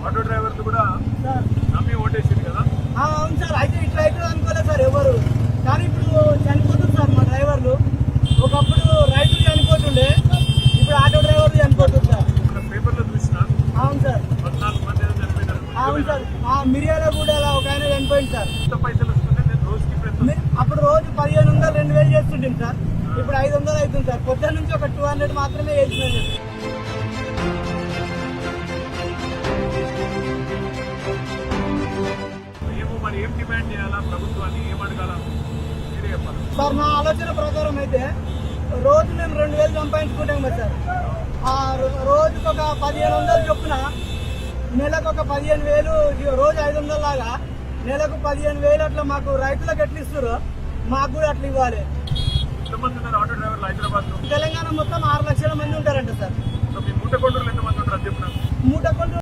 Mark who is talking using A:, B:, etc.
A: Auto డ్రైవర్లు కూడా
B: sir
A: నమ్మి ఓటేసింది కదా.
B: అవును సార్. అయితే ఇట్లా అయితే అనుకోలేదు సార్ ఎవరు. కానీ ఇప్పుడు చనిపోతుంది సార్ మా డ్రైవర్లు. ఒకప్పుడు రైతులు చనిపోతుండే, ఇప్పుడు ఆటో డ్రైవర్లు చనిపోతుంది సార్.
A: మన పేపర్లో చూసినా
B: అవును సార్.
A: 14 మంది ఏదో చనిపోయినారు.
B: అవును సార్. మిర్యాలగూడలో ఒక ఆయన చనిపోయింది సార్.
A: ఎంత పైసలు వస్తుంటే నేను రోజుకి ఇప్పుడు
B: అప్పుడు రోజు 1500 2000 చేస్తుంటాం సార్. ఇప్పుడు 500 అవుతుంది సార్. పొద్దున్న నుంచి ఒక 200 మాత్రమే వేసినాను.
A: ఏమో మరి ఏం డిమాండ్ చేయాలా ప్రభుత్వాన్ని, ఏం అడగాల మీరే చెప్పాలి
B: సార్ నా ఆలోచన ప్రకారం అయితే రోజు మేము 2000 సంపాదించుకుంటాం కదా సార్. ఆ రోజుకు ఒక 1500 చొప్పున నెలకు ఒక 15000, రోజు 500 లాగా నెలకు 15000 అట్లా మాకు రైతులకు ఎట్లా ఇస్తారో మాకు కూడా అట్లా ఇవ్వాలి.
A: ఎంతమంది ఉన్నారు ఆటో డ్రైవర్లు హైదరాబాద్ లో?
B: తెలంగాణ మొత్తం 6 లక్షల మంది ఉంటారంట సార్.
A: మీ మూట కొండలు ఎంతమంది ఉంటారు అది చెప్పిన?
B: మూట కొండ